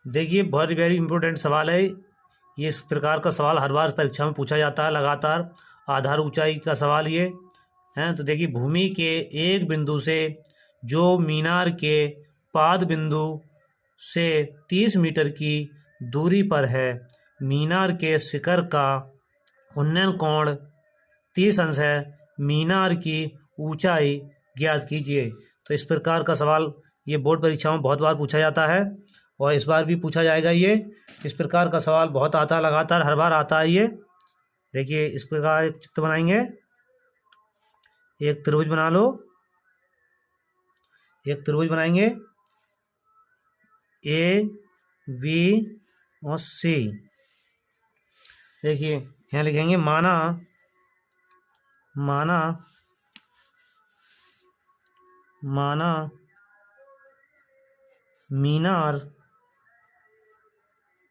देखिए बहुत very important सवाल है ये। इस प्रकार का सवाल हर बार परीक्षा में पूछा जाता है लगातार। आधार ऊंचाई का सवाल ये है। तो देखिए भूमि के एक बिंदु से जो मीनार के पाद बिंदु से 30 मीटर की दूरी पर है, मीनार के शिखर का उन्नयन कोण 30 अंश है, मीनार की ऊंचाई ज्ञात कीजिए। तो इस प्रकार का सवाल ये बोर्ड परीक्षाओं में बहुत बार पूछा जाता है और इस बार भी पूछा जाएगा। ये इस प्रकार का सवाल बहुत आता है, लगातार हर बार आता है ये। देखिए इस प्रकार एक चित्र बनाएंगे, एक त्रिभुज बना लो, एक त्रिभुज बनाएंगे ए बी और सी। देखिए यहाँ लिखेंगे माना माना माना मीनार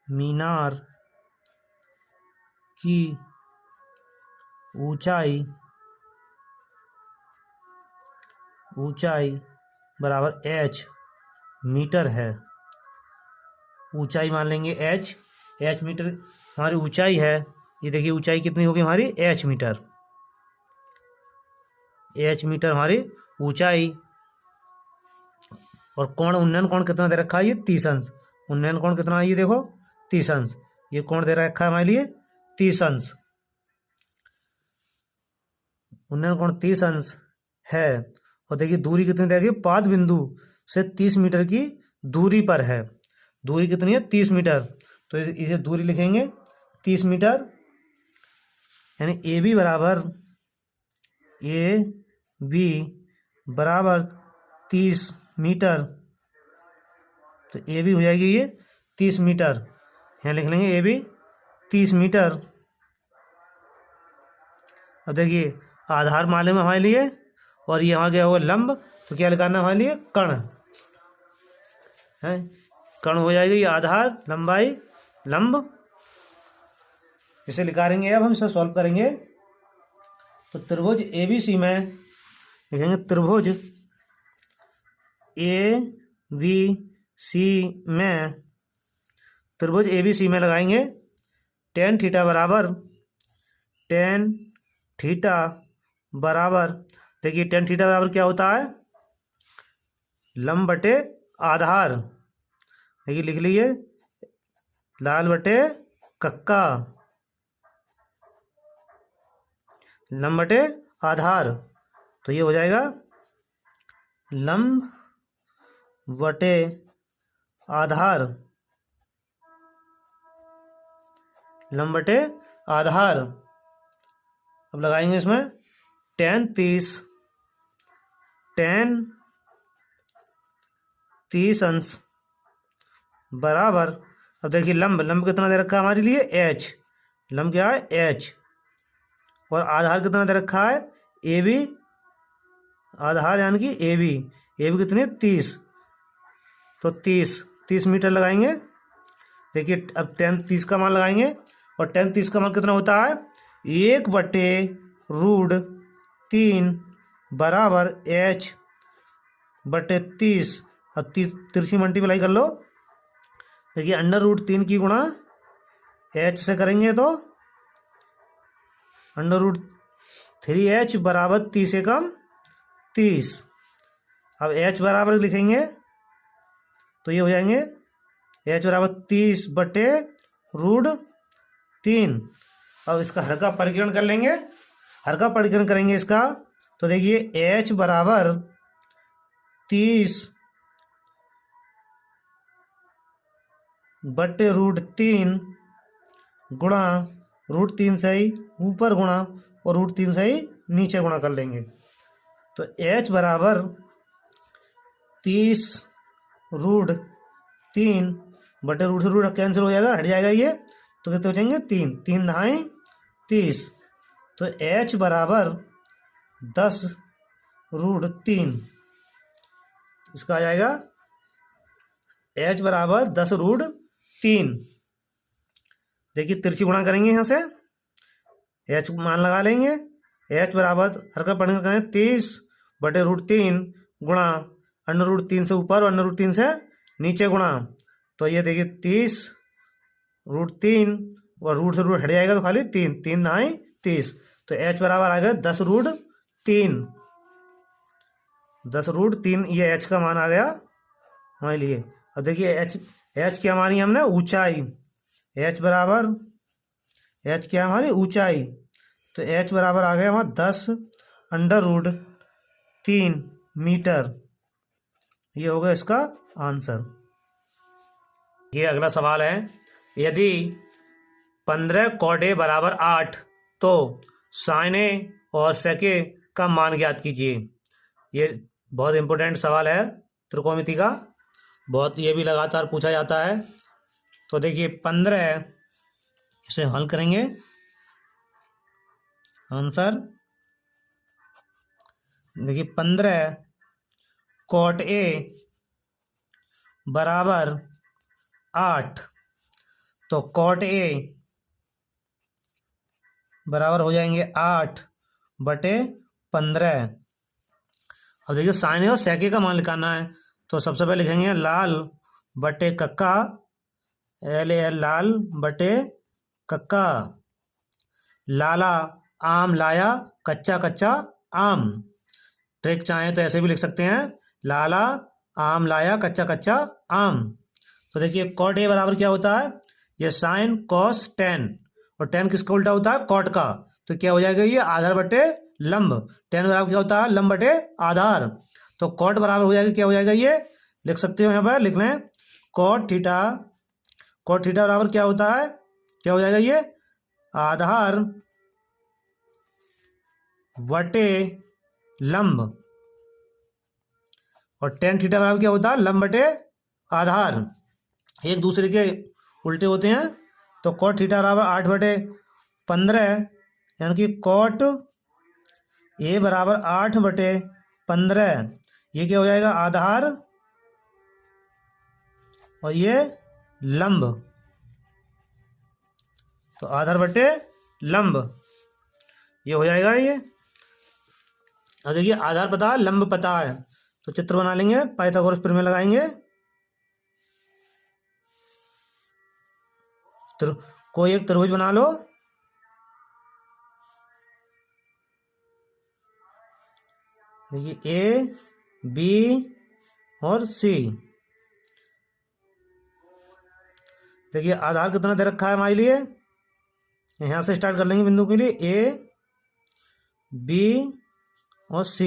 मीनार की ऊंचाई बराबर h मीटर है। ऊंचाई मान लेंगे h मीटर हमारी ऊंचाई है। ये देखिए ऊंचाई कितनी होगी हमारी h मीटर हमारी ऊंचाई। और कोण उन्नयन कोण कितना दे रखा है ये 30 अंश। उन्नयन कोण कितना है ये देखो 30 अंश। ये कोण दे रखा है हमारे लिए 30 अंश। उन्नयन कोण 30 अंश है। और देखिए दूरी कितनी देगी, पाद बिंदु से 30 मीटर की दूरी पर है। दूरी कितनी है 30 मीटर। तो इसे दूरी लिखेंगे 30 मीटर, यानी ए बी बराबर 30 मीटर। तो ए बी हो जाएगी ये 30 मीटर। यहाँ लिख लेंगे ए बी 30 मीटर। अब देखिए आधार मालूम है हमारे लिए और ये वहाँ गया होगा लंब, तो क्या लिखाना हमारे लिए कर्ण है। कर्ण हो जाएगी ये आधार, लंबाई, लंब। इसे लिखाएंगे। अब हम इसे सॉल्व करेंगे। तो त्रिभुज ABC में लिखेंगे त्रिभुज ABC में त्रिभुज ABC में लगाएंगे tan थीटा बराबर देखिए tan थीटा बराबर क्या होता है, लंब बटे आधार। देखिए लिख लीजिए लाल बटे कक्का, लंब बटे आधार। तो ये हो जाएगा लंब बटे आधार, लंब बटे आधार। अब लगाएंगे इसमें tan 30 अंश बराबर। अब देखिए लंब कितना दे रखा है हमारे लिए h, लंब क्या है h। और आधार कितना दे रखा है ए बी, आधार यानी कि ए बी कितनी 30। तो 30 मीटर लगाएंगे। देखिए अब tan 30 का मान लगाएंगे और tan 30 का मान कितना होता है 1/√3 बराबर h बटे 30। अब 30 तिरछी मल्टीप्लाई कर लो। देखिए √3 की गुणा h से करेंगे तो √3h बराबर 30 एकम 30। अब h बराबर लिखेंगे तो ये हो जाएंगे h बराबर 30/√3। अब इसका हर का परिकरण कर लेंगे, हर का परिकरण करेंगे इसका। तो देखिए h बराबर 30/√3 गुणा √3 से ही ऊपर गुणा और √3 से ही नीचे गुणा कर लेंगे। तो h बराबर 30√3 बटे रूट से रूट कैंसिल हो जाएगा, हट जाएगा ये। तो कितने बचेंगे 3 9 30। तो h बराबर 10√3। इसका आ जाएगा h बराबर 10√3। देखिए तिरछी गुणा करेंगे यहाँ से, h मान लगा लेंगे। h बराबर हर का पढ़ने करें 30/√3 गुणा √3 से ऊपर और √3 से नीचे गुणा तो ये देखिए 30√3 और रूट से रूट हट जाएगा तो खाली 3, 3 9 30। तो h बराबर आ गया 10√3, 10√3 ये h का मान आ गया हमारे लिए। अब देखिए h क्या मानी हमने, ऊंचाई। h बराबर h क्या है हमारी, ऊंचाई। तो h बराबर आ गया हमारा 10√3 मीटर। ये होगा इसका आंसर। ये अगला सवाल है, यदि 15 cot A बराबर 8 तो sin A और sec A का मान ज्ञात कीजिए। ये बहुत इंपॉर्टेंट सवाल है त्रिकोणमिति का, बहुत ये भी लगातार पूछा जाता है। तो देखिए 15, इसे हल करेंगे। आंसर देखिए 15 cot A बराबर 8, तो cot A बराबर हो जाएंगे 8/15। अब देखिए साइन ए और sec A का मान निकालना है, तो सबसे पहले लिखेंगे लाल बटे कक्का, LAL लाल बटे कक्का। लाला आम लाया, कच्चा कच्चा आम। ट्रिक चाहें तो ऐसे भी लिख सकते हैं, लाला आम लाया कच्चा कच्चा आम। तो देखिए cot A बराबर क्या होता है, ये साइन cos tan, और tan किसका उल्टा होता है, cot का। तो क्या हो जाएगा, ये आधार बटे लंब। tan बराबर क्या होता है, लंब बटे आधार। तो cot बराबर हो जाएगा, क्या हो जाएगा, ये लिख सकते हो यहाँ पर, लिख लें cot थीटा। cot थीटा बराबर क्या होता है, क्या हो जाएगा, ये आधार बटे लंब। और tan थीटा बराबर क्या होता है, लंब बटे आधार। एक दूसरे के उल्टे होते हैं। तो cot थीटा बराबर 8/15, यानी कि cot A बराबर 8/15। ये क्या हो जाएगा, आधार, और ये लंब। तो आधार बटे लंब ये हो जाएगा ये। अब देखिए आधार पता है, लंब पता है, तो चित्र बना लेंगे, पाइथागोरस प्रमेय लगाएंगे। तो कोई एक त्रिभुज बना लो। देखिए A, B और C। देखिए आधार कितना दे रखा है हमारे लिए, यहाँ से स्टार्ट कर लेंगे बिंदु के लिए, A, B और C।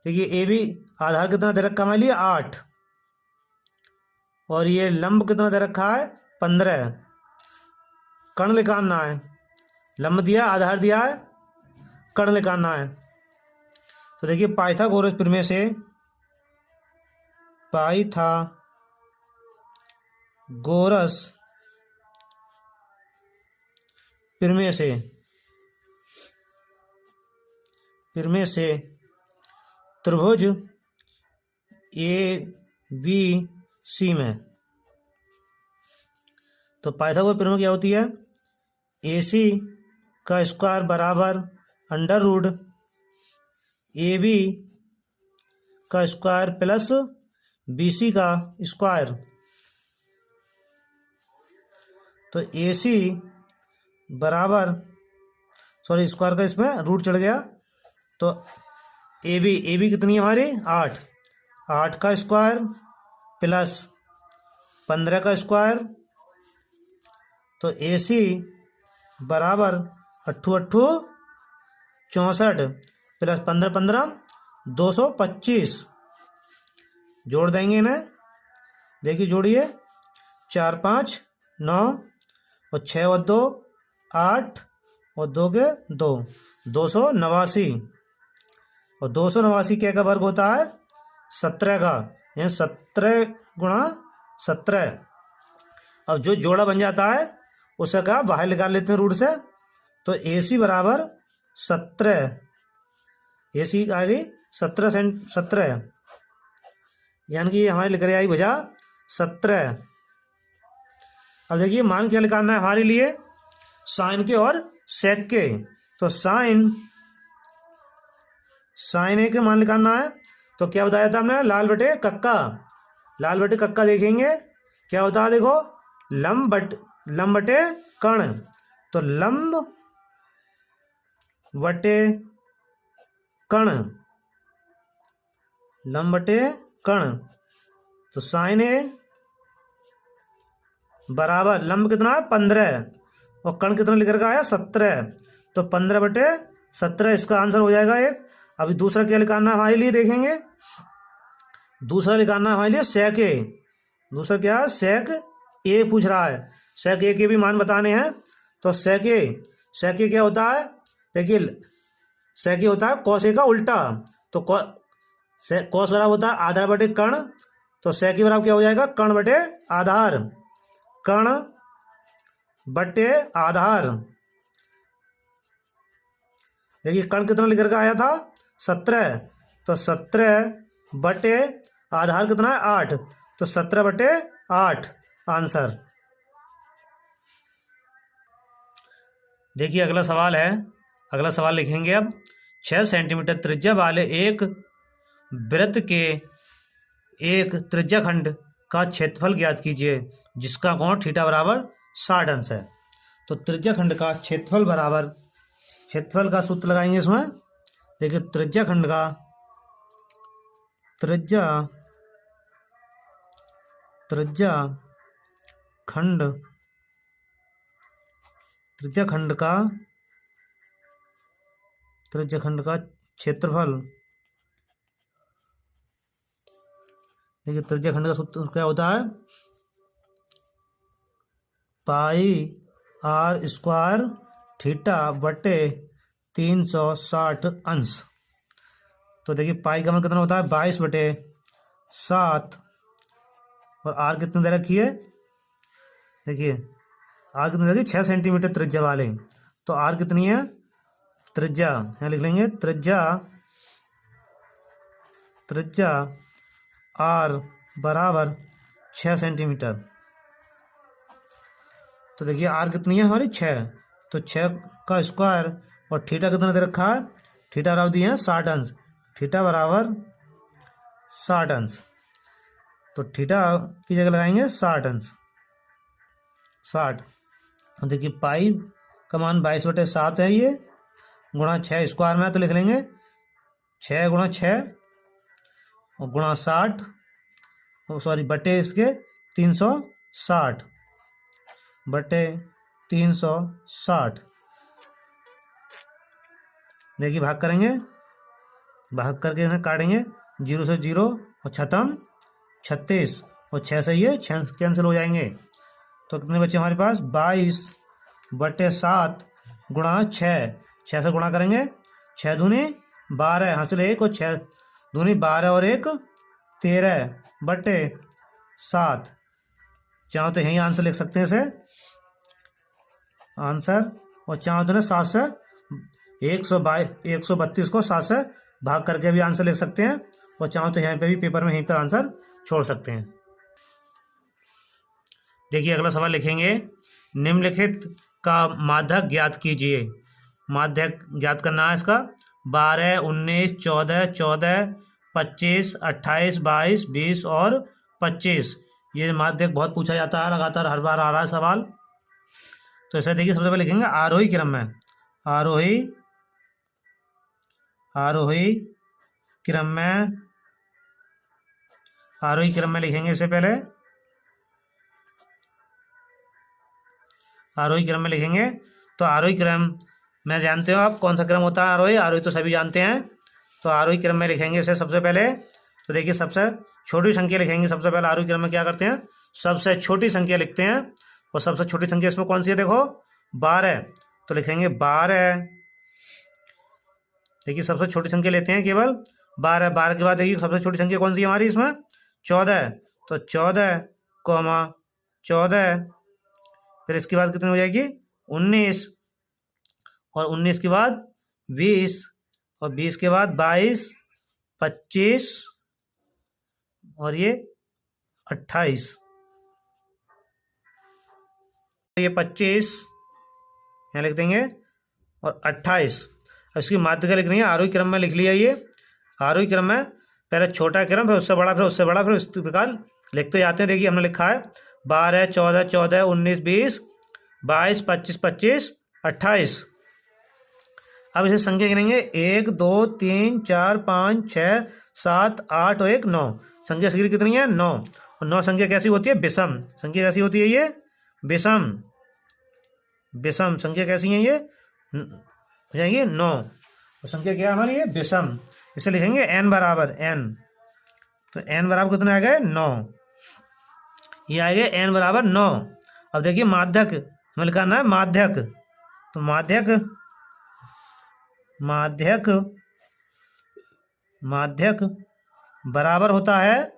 देखिए ए बी आधार कितना दे रखा है हमारे लिए, 8, और ये लंब कितना दे रखा है, 15। कर्ण निकालना है, लंब दिया आधार दिया है, कर्ण निकालना है। तो देखिए पाइथागोरस प्रमेय से, पाइथागोरस प्रमेय से त्रिभुज ABC में, तो पाइथागोरस प्रमेय क्या होती है, AC का स्क्वायर बराबर √AB का स्क्वायर प्लस BC का स्क्वायर। तो AC बराबर, सॉरी स्क्वायर का इसमें रूट चढ़ गया, तो AB कितनी है हमारी, 8 का स्क्वायर प्लस 15 का स्क्वायर। तो AC बराबर 8 64 प्लस 15 225। जोड़ देंगे इन्हें, देखिए जोड़िए, 4 5 9 और 6 और 2 8 और 2 के 2, 289। और 289 क्या का वर्ग होता है, 17 का, यानी 17 गुणा 17। अब जो जोड़ा बन जाता है उसे का बाहर निकाल लेते हैं रूट से। तो AC बराबर 17, AC आ गई 17, यानी कि हमारी लिख रही आई भुजा 17। अब देखिए मान क्या निकालना है हमारे लिए, साइन के और सेक के। तो साइन A के मान निकालना है, तो तो क्या बताया था हमने, लाल बटे कक्का। लाल बटे कक्का देखेंगे क्या होता है, देखो लंब बटे कर्ण। तो लंब बटे कर्ण, लंब बटे कर्ण। तो साइन ए बराबर लंब कितना है 15 और कर्ण कितना लिख रखा है 17। तो 15/17 इसका आंसर हो जाएगा एक। अभी दूसरा क्या निकालना है हमारे लिए, देखेंगे दूसरा निकालना है हमारे लिए सेक ए। दूसरा क्या है, सेक ए पूछ रहा है। सेक ए के भी मान बताने हैं। तो सेक ए क्या होता है, देखिए सेक ए होता है कॉस ए का उल्टा। तो कॉस बराबर होता है आधार बटे कर्ण। तो सेक ए बराबर क्या हो जाएगा, कर्ण बटे आधार, कर्ण बटे आधार। देखिए कर्ण कितना लिख कर आया था 17। तो 17 बटे आधार कितना है 8। तो 17/8 आंसर। देखिए अगला सवाल है, अगला सवाल लिखेंगे अब। 6 सेंटीमीटर त्रिज्या वाले एक वृत्त के एक त्रिज्याखंड का क्षेत्रफल ज्ञात कीजिए जिसका कोण थीटा बराबर 60 अंश है। तो त्रिज्याखंड का क्षेत्रफल बराबर, क्षेत्रफल का सूत्र लगाएंगे इसमें। देखिए त्रिज्याखंड का त्रिज्याखंड का क्षेत्रफल। देखिए त्रिज्याखंड का सूत्र क्या होता है, पाई r स्क्वायर थीटा बटे 360 अंश। तो देखिए पाई का मान कितना होता है 22/7 और r कितनी दे रखी है, देखिए r कितनी दे रखी है 6 सेंटीमीटर त्रिज्या वाले। तो r कितनी है, त्रिज्या यहाँ लिख लेंगे, त्रिज्या r बराबर 6 सेंटीमीटर। तो देखिए r कितनी है हमारी 6। तो 6 का स्क्वायर और थीटा कितना दे रखा है, थीटा बराबर दिए हैं 60 अंश, थीटा बराबर 60 अंश। तो थीटा की जगह लगाएंगे 60 अंश, 60। देखिए पाई का मान 22/7 है ये, गुणा 6 स्क्वायर में है तो लिख लेंगे 6 गुणा 6 और गुणा 60 सॉरी बटे इसके 360 बटे 360। देखिए भाग करेंगे, भाग करके इसे काटेंगे, 0 से 0 और छतम 36 और 6 से ये 6 कैंसिल हो जाएंगे। तो कितने बच्चे हमारे पास 22/7 गुणा 6 से गुणा करेंगे, 6 दूनी 12 हासिल 1 और 6 दूनी 12 और 1 13/7। चाहो तो यही आंसर लिख सकते हैं इसे आंसर। और चाहो तो 7 से 132 को 7 से भाग करके भी आंसर लिख सकते हैं। और चाहो तो यहाँ पे भी पेपर में यहीं पर आंसर छोड़ सकते हैं। देखिए अगला सवाल लिखेंगे, निम्नलिखित का माध्यक ज्ञात कीजिए। माध्यक ज्ञात करना है इसका, 12, 19, 14, 25, 28, 22, 20 और 25। ये माध्यक बहुत पूछा जाता है, लगातार हर बार आ रहा है सवाल। तो ऐसे देखिए सबसे पहले लिखेंगे आरोही क्रम में, आरोही क्रम में लिखेंगे इससे पहले, आरोही क्रम में लिखेंगे। तो आरोही क्रम में जानते हो आप कौन सा क्रम होता है, आरोही तो सभी जानते हैं। तो आरोही क्रम में लिखेंगे इसे सबसे पहले। तो देखिए सबसे छोटी संख्या लिखेंगे सबसे पहले। आरोही क्रम में क्या करते हैं, सबसे छोटी संख्या लिखते हैं। और सबसे छोटी संख्या इसमें कौन सी है, देखो 12। तो लिखेंगे 12। देखिए सबसे छोटी संख्या लेते हैं केवल 12। 12 के बाद देखिए सबसे छोटी संख्या कौन सी है हमारी इसमें, 14। तो 14, फिर इसके बाद कितनी हो जाएगी 19 और 19 के बाद 20 और 20 के बाद 22, 25 और ये 28। ये 25 यहाँ लिख देंगे और 28। इसकी माध्यिका लिख रही है, आरोही क्रम में लिख लिया। ये आरोही क्रम में पहले छोटा क्रम, फिर उससे बड़ा, फिर उससे बड़ा, फिर इस प्रकार लिखते जाते हैं। देखिए हमने लिखा है 12, 14, 14, 19, 20, 22, 25, 25, 28। अब इसे संख्या गिनेंगे 1, 2, 3, 4, 5, 6, 7, 8 और 1, 9। संख्या संख्या कितनी है? 9। और 9 संख्या कैसी होती है? विषम संख्या। कैसी होती है ये? विषम। विषम संख्या कैसी है ये? हो जाएंगे 9। और संख्या क्या है हमारी? ये विषम। इसे लिखेंगे n बराबर n। तो n बराबर कितना आ गए? 9। ये आएगा n बराबर 9। अब देखिए माध्यक हमें लिखाना है माध्यक। तो माध्यक माध्यक माध्यक बराबर होता है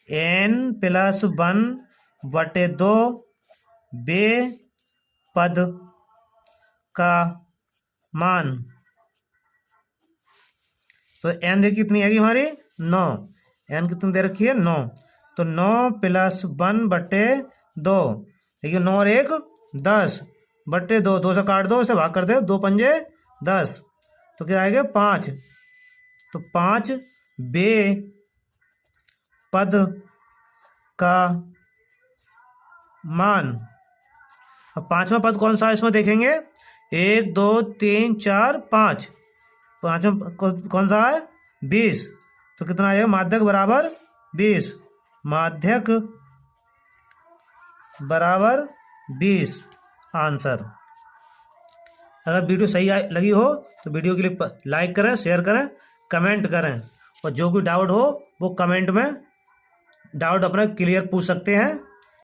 n+1/2 बे पद का मान। तो n देखिए कितनी आएगी हमारी? 9। n कितनी दे रखी है? 9। तो 9 + 1/2। देखिए 9 और 1 10/2। 2 से काट दो, इसे भाग कर दो, 2 पंजे 10। तो क्या आएगा? 5। तो 5 बे पद का मान। अब 5वां पद कौन सा है इसमें देखेंगे? 1, 2, 3, 4, 5। 5वां कौन सा है? 20। तो कितना आएगा? माध्यक बराबर 20। माध्यक बराबर 20 आंसर। अगर वीडियो सही लगी हो तो वीडियो के लिए लाइक करें, शेयर करें, कमेंट करें। और जो कोई डाउट हो वो कमेंट में डाउट अपना क्लियर पूछ सकते हैं।